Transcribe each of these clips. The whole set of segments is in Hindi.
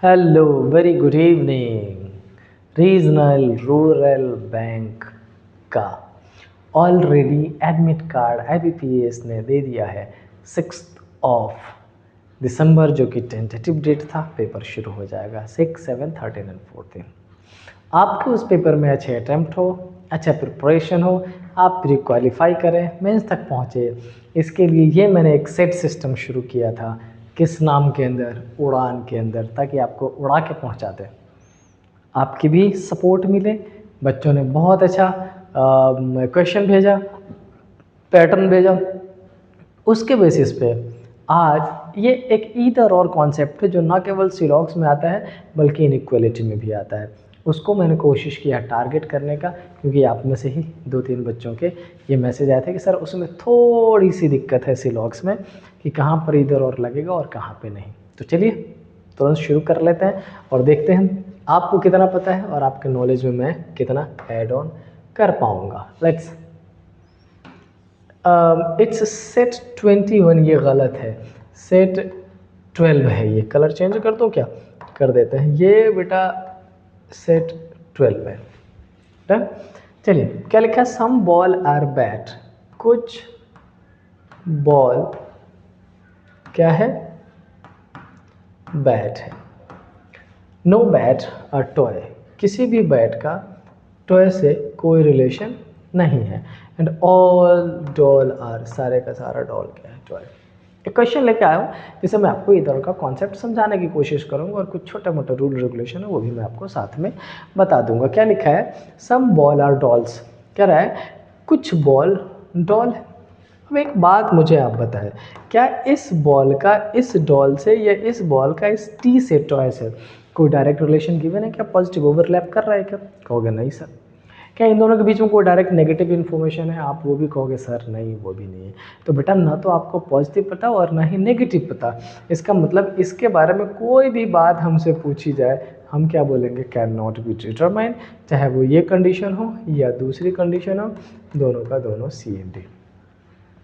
Hello, very good evening. Regional rural bank का ऑलरेडी एडमिट कार्ड IBPS ने दे दिया है 6 दिसंबर, जो कि टेंटेटिव डेट था। पेपर शुरू हो जाएगा 6, 7, 13 एंड 14। आपके उस पेपर में अच्छे अटैम्प्ट हो, अच्छा प्रिपरेशन हो, आप प्री क्वालिफाई करें, मेंस तक पहुँचे। इसके लिए ये मैंने एक सेट सिस्टम शुरू किया था। किस नाम के अंदर? उड़ान के अंदर, ताकि आपको उड़ा के पहुँचा दें। आपकी भी सपोर्ट मिले। बच्चों ने बहुत अच्छा क्वेश्चन भेजा, पैटर्न भेजा। उसके बेसिस पे आज ये एक ईदर और कॉन्सेप्ट है, जो ना केवल सिलॉक्स में आता है बल्कि इनइक्वालिटी में भी आता है। उसको मैंने कोशिश किया टारगेट करने का, क्योंकि आप में से ही 2-3 बच्चों के ये मैसेज आए थे कि सर उसमें थोड़ी सी दिक्कत है सिलॉक्स में, कि कहाँ पर इधर और लगेगा और कहाँ पे नहीं। तो चलिए तुरंत शुरू कर लेते हैं और देखते हैं आपको कितना पता है और आपके नॉलेज में मैं कितना ऐड ऑन कर पाऊँगा। लेट्स इट्स सेट 21, ये गलत है, सेट 12 है। ये कलर चेंज कर दो, क्या कर देते हैं, ये बेटा सेट 12 है। डन। चलिए क्या लिखा है? सम बॉल आर बैट, कुछ बॉल क्या है? बैट है। नो बैट अ टॉय, किसी भी बैट का टॉय से कोई रिलेशन नहीं है। एंड ऑल डॉल आर, सारे का सारा डॉल क्या है? टॉय। एक क्वेश्चन लेके आया हूँ जिसे मैं आपको इधर का कॉन्सेप्ट समझाने की कोशिश करूँगा, और कुछ छोटा मोटा रूल रेगुलेशन है वो भी मैं आपको साथ में बता दूंगा। क्या लिखा है? सम बॉल आर डॉल्स, कह रहा है कुछ बॉल डॉल है। अब एक बात मुझे आप बताएं, क्या इस बॉल का इस डॉल से या इस बॉल का इस टी से, टॉय से, कोई डायरेक्ट रिलेशन गिवन है? क्या पॉजिटिव ओवरलैप कर रहा है? क्या कहोगे नहीं सर। क्या इन दोनों के बीच में कोई डायरेक्ट नेगेटिव इन्फॉर्मेशन है? आप वो भी कहोगे सर नहीं, वो भी नहीं है। तो बेटा ना तो आपको पॉजिटिव पता और ना ही नेगेटिव पता। इसका मतलब इसके बारे में कोई भी बात हमसे पूछी जाए, हम क्या बोलेंगे? Can not be determined. चाहे वो ये कंडीशन हो या दूसरी कंडीशन हो, दोनों का दोनों CND।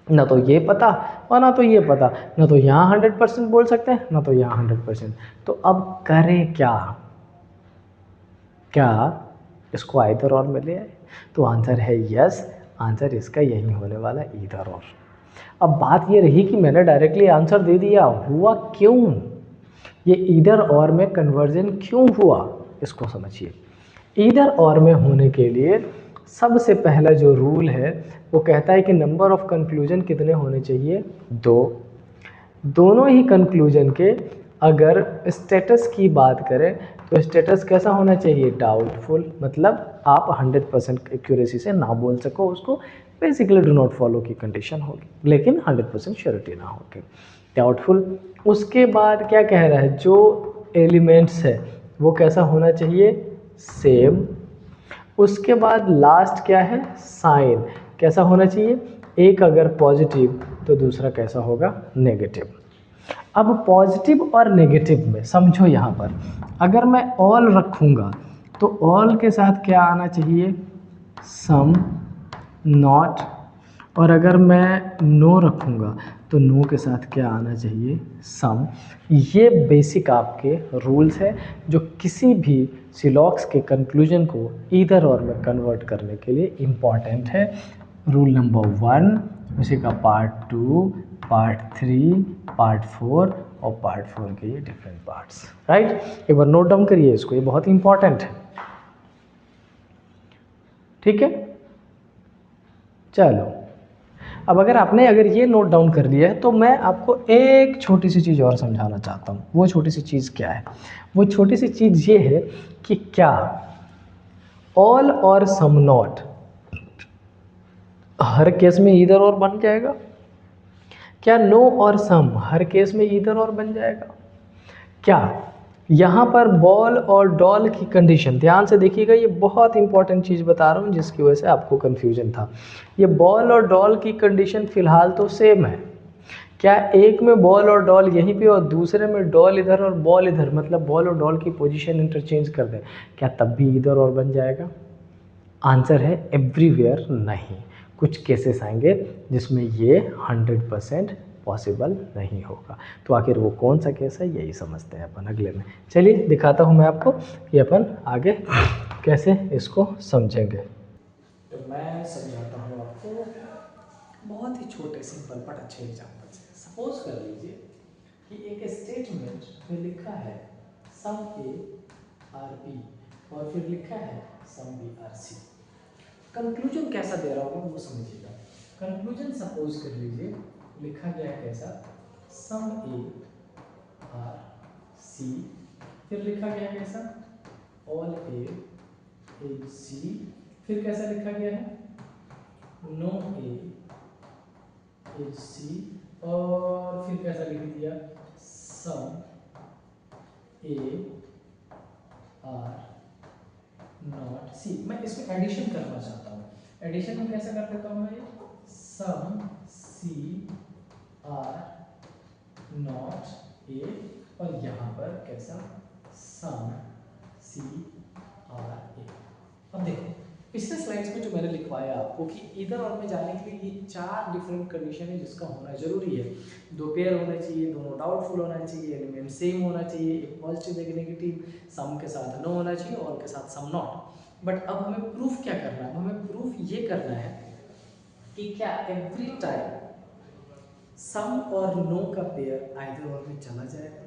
ना तो ये पता और ना तो ये पता, ना तो यहाँ 100% बोल सकते हैं, ना तो यहाँ 100%। तो अब करें क्या? क्या इसको आइदर और में ले आए? तो आंसर है यस, आंसर इसका यही होने वाला, ईदर और। अब बात ये रही कि मैंने डायरेक्टली आंसर दे दिया, हुआ क्यों? ये ईदर और में कन्वर्जन क्यों हुआ, इसको समझिए। ईदर और में होने के लिए सबसे पहला जो रूल है वो कहता है कि नंबर ऑफ कंक्लूजन कितने होने चाहिए? 2। दोनों ही कंक्लूजन के अगर स्टेटस की बात करें तो स्टेटस कैसा होना चाहिए? डाउटफुल। मतलब आप 100% एक्यूरेसी से ना बोल सको उसको, बेसिकली डू नॉट फॉलो की कंडीशन होगी, लेकिन 100% श्योरिटी ना होगी। डाउटफुल। उसके बाद क्या कह रहा है? जो एलिमेंट्स है वो कैसा होना चाहिए? सेम। उसके बाद लास्ट क्या है? साइन। कैसा होना चाहिए? एक अगर पॉजिटिव तो दूसरा कैसा होगा? नेगेटिव। अब पॉजिटिव और नेगेटिव में समझो, यहाँ पर अगर मैं ऑल रखूँगा तो ऑल के साथ क्या आना चाहिए? सम, नॉट। और अगर मैं नो रखूँगा तो नो के साथ क्या आना चाहिए? सम। ये बेसिक आपके रूल्स है जो किसी भी सिलॉक्स के कंक्लूजन को ईदर और में कन्वर्ट करने के लिए इम्पॉर्टेंट है। रूल नंबर 1, उसी का पार्ट 2, पार्ट 3, पार्ट 4 और पार्ट 4 के ये डिफरेंट पार्ट्स, राइट। एक बार नोट डाउन करिए इसको, ये बहुत इंपॉर्टेंट है। ठीक है, चलो। अब अगर ये नोट डाउन कर लिया है तो मैं आपको एक छोटी सी चीज़ और समझाना चाहता हूँ। वो छोटी सी चीज़ क्या है? वो छोटी सी चीज़ ये है कि क्या ऑल और सम नॉट हर केस में ईदर और बन जाएगा? क्या नो और सम हर केस में ईदर और बन जाएगा? क्या यहाँ पर बॉल और डॉल की कंडीशन, ध्यान से देखिएगा, ये बहुत इंपॉर्टेंट चीज़ बता रहा हूँ जिसकी वजह से आपको कन्फ्यूजन था। ये बॉल और डॉल की कंडीशन फ़िलहाल तो सेम है। क्या एक में बॉल और डॉल यहीं पे और दूसरे में डॉल इधर और बॉल इधर, मतलब बॉल और डॉल की पोजीशन इंटरचेंज कर दें, क्या तब भी इधर और बन जाएगा? आंसर है एवरीवेयर नहीं। कुछ केसेस आएंगे जिसमें ये 100% पॉसिबल नहीं होगा। तो आखिर वो कौन सा केस है, यही समझते हैं अपन अगले में। चलिए दिखाता हूँ मैं आपको कि अपन आगे कैसे इसको समझेंगे। तो मैं समझाता हूँ आपको बहुत ही छोटे सिंपल बट अच्छे एग्जाम्पल से। सपोज कर लीजिए कि एक स्टेटमेंट में लिखा है सम ए आर बी और फिर लिखा है sum B R C. Conclusion कैसा दे रहा हूँ वो समझिएगा। कंक्लूजन सपोज कर लीजिए लिखा गया है कैसा, सम ए आर सी, फिर लिखा गया है कैसा, ऑल ए इज सी, फिर कैसा लिखा गया है, नो ए इज सी, और फिर कैसा लिख दिया, सम ए आर नॉट सी। मैं इसमें एडिशन करना चाहता हूँ, एडिशन में कैसे कर देता हूँ मैं, सम सी आर नॉट ए, और यहाँ पर कैसा, सम सी आर ए। अब देखो पिछले स्लाइड्स में जो मैंने लिखवाया आपको कि इधर और में जाने के लिए ये 4 डिफरेंट कंडीशन है जिसका होना जरूरी है। 2 पेयर होने चाहिए, दोनों डाउटफुल होना चाहिए, एलिमेंट सेम होना चाहिए, एक पॉजिटिव एक नेगेटिव, सम के साथ नो होना चाहिए और के साथ सम नॉट। बट अब हमें प्रूफ क्या करना है, हमें प्रूफ ये करना है कि क्या एवरी टाइम सम और नो का पेयर आइदर और में चला जाएगा,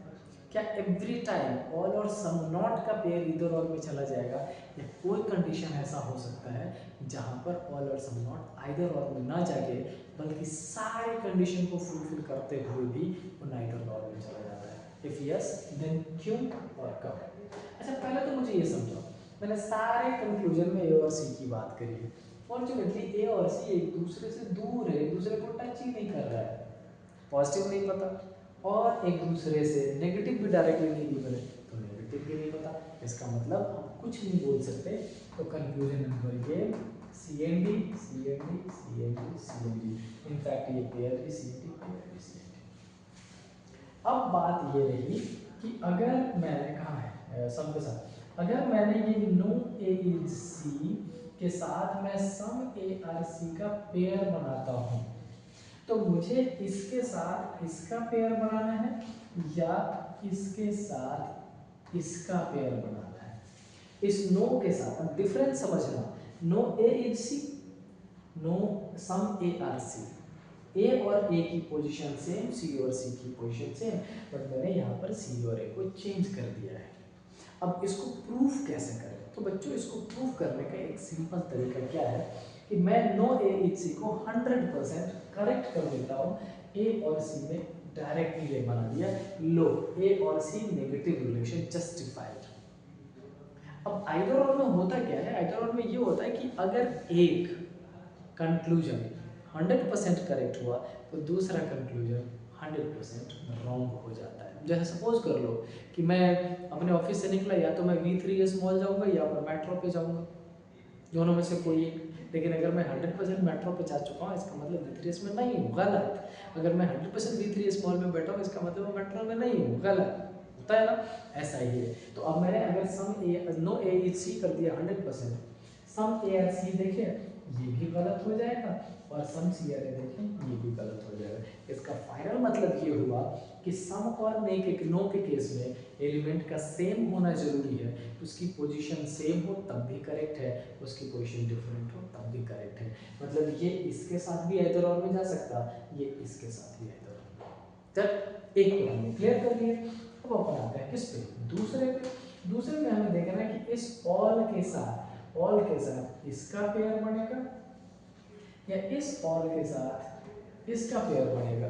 क्या एवरी टाइम ऑल और सम नॉट का पेयर इधर और में चला जाएगा, या कोई कंडीशन ऐसा हो सकता है जहां पर ऑल और सम नॉट आइदर और में ना जाके बल्कि सारे कंडीशन को फुलफिल करते हुए भी वो नाइदर और में चला जाता है। इफ यस देन क्यों और कब। अच्छा पहले तो मुझे ये समझाओ, मैंने सारे कंक्लूजन में ए और सी की बात करी है। फॉर्चुनेटली ए और सी एक दूसरे से दूर है, एक दूसरे को टच ही नहीं कर रहा है, पॉजिटिव नहीं पता और एक दूसरे से नेगेटिव भी डायरेक्टली नहीं गिवन है तो नेगेटिव भी नहीं पता। इसका मतलब हम कुछ नहीं बोल सकते। तो कंक्लूजन नंबर ये C and D C and D C and D C and D, in fact ये पेयर भी सी एंड डी पेयर भी सी एंड डी। अब बात ये रही कि अगर मैंने कहा है सम के साथ, अगर मैंने ये नो ए इज सी के साथ मैं सम ए आर सी का पेयर बनाता हूँ, तो मुझे इसके साथ इसका पेयर बनाना है या इसके साथ इसका पेयर बनाना है। इस नो के साथ अब डिफरेंस समझना, no A is C, no some A are C, A और ए की पोजीशन सेम, सी और सी की पोजीशन सेम, बट मैंने यहाँ पर सी और ए को चेंज कर दिया है। अब इसको प्रूफ कैसे करें, तो बच्चों इसको प्रूफ करने का एक सिंपल तरीका क्या है कि मैं नो ए इज सी को 100% करेक्ट कर देता हूँ, ए और सी में डायरेक्टली ये बना दिया, लो ए और सी नेगेटिव रिलेशन जस्टिफाइड। अब आइदर और में होता क्या है, आइदर और में ये होता है कि अगर एक कंक्लूजन 100% करेक्ट हुआ तो दूसरा कंक्लूजन 100% रॉन्ग हो जाता है। जैसे सपोज कर लो कि मैं अपने ऑफिस से निकला, या तो मैं V3S मॉल जाऊंगा या मैं मेट्रो पे जाऊंगा, दोनों में से कोई एक। लेकिन अगर मैं 100% मेट्रो पे जा चुका हूँ इसका मतलब V3S में नहीं हूँ, गलत। अगर मैं 100% V3S मॉल में बैठा हूँ इसका मतलब मैं मेट्रो में नहीं हूँ, गलत। होता है ना, ऐसा ही है। तो अब मैंने अगर सम ए नो ए इज सी कर दिया 100%, सम ए आर सी देखे ये भी गलत हो जाएगा और सम सी आर ए देखें ये भी गलत हो जाएगा। इसका फाइनल मतलब ये हुआ कि सम और नो के केस में एलिमेंट का सेम होना जरूरी है, उसकी पोजीशन सेम हो तब भी करेक्ट है, उसकी पोजीशन डिफरेंट हो तब भी करेक्ट है। मतलब ये इसके साथ भी आइदर और में जा सकता, ये इसके साथ भी आइदर और में। चल एक तो हमने क्लियर कर दिया। अब अपन आते हैं किस पे, दूसरे पे। दूसरे में हमें देखना है कि इस ऑल के साथ इसका पेयर बनेगा या इस ऑल के साथ इसका पेयर बनेगा।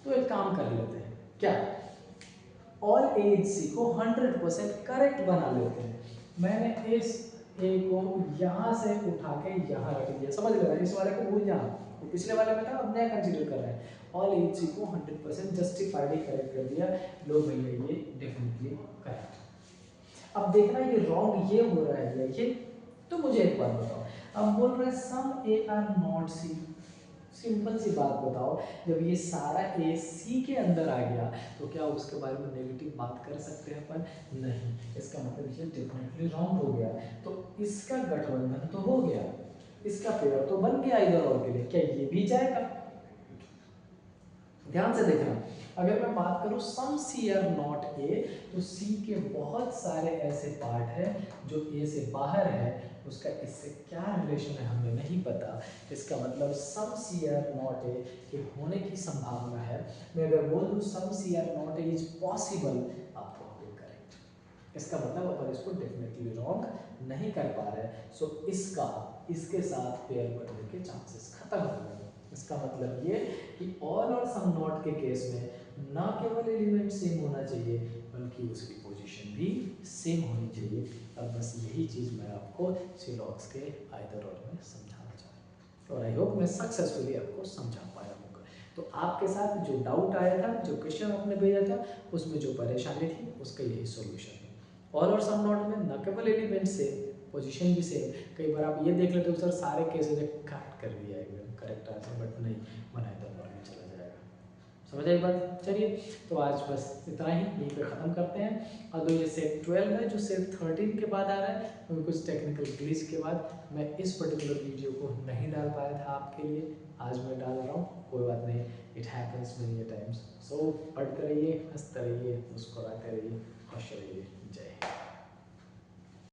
तो एक काम कर लेते हैं, क्या ऑल ए इज सी को 100% करेक्ट बना लेते हैं। मैंने इस ए को यहां से उठा के यहां रख दिया, समझ लेना, इस वाले को भूल जाना, तो पिछले वाले में था अब नया कंसीडर कर रहे हैं। ऑल ए इज सी को 100% जस्टिफाइड करेक्ट कर दिया, लो भैया ये डेफिनेटली करेक्ट। अब देखना ये रॉन्ग ये हो रहा है या ये, तो मुझे एक बात बताओ, अब बोल रहे some A are not C, simple सी बात बताओ, जब ये सारा ए सी के अंदर आ गया तो क्या उसके बारे में नेगेटिव बात कर सकते हैं अपन? नहीं। इसका मतलब ये डेफिनेटली रॉन्ग हो गया। तो इसका गठबंधन तो हो गया, इसका पेयर तो बन गया इधर और के लिए, क्या ये भी जाएगा? ध्यान से देखना, अगर मैं बात करूँ सम सी आर नॉट ए, तो सी के बहुत सारे ऐसे पार्ट हैं जो ए से बाहर है, उसका इससे क्या रिलेशन है हमें नहीं पता। इसका मतलब सम सी आर नॉट ए के होने की संभावना है। मैं अगर बोल दूँ some C are not A is possible, आप तो करेक्ट, इसका मतलब अपन इसको डेफिनेटली रॉन्ग नहीं कर पा रहे हैं। सो इसका इसके साथ पेयर बनने के चांसेस खत्म हो गए। इसका मतलब ये कि ऑल और सम नॉट के केस में ना केवल एलिमेंट सेम होना चाहिए बल्कि उसकी पोजीशन भी सेम होनी चाहिए। अब बस यही चीज़ मैं आपको सिलॉक्स के आइदर और में समझाना चाह रहा हूँ, और आई होप मैं सक्सेसफुली आपको समझा पाया हूँ। तो आपके साथ जो डाउट आया था, जो क्वेश्चन आपने भेजा था, उसमें जो परेशानी थी उसका यही सॉल्यूशन है। ऑल और सम नॉट में न केवल एलिमेंट सेम, पोजीशन भी सेम। कई बार आप ये देख लेते हो सर सारे केसेज कट कर दिया एकदम करेक्ट आंसर, बट नहीं, मन आए तो में चला जाएगा। समझ आई बात? चलिए, तो आज बस इतना ही, यहीं पे ख़त्म करते हैं। और ये सेट 12 है, जो सेट 13 के बाद आ रहा है, तो कुछ टेक्निकल ग्लिच के बाद मैं इस पर्टिकुलर वीडियो को नहीं डाल पाया था आपके लिए, आज मैं डाल रहा हूँ। कोई बात नहीं, इट हैपन्स मेनी टाइम्स। सो पढ़ते रहिए, हंसते रहिए, मुस्कुराते रहिए, खुश रहिए। जय हिंद।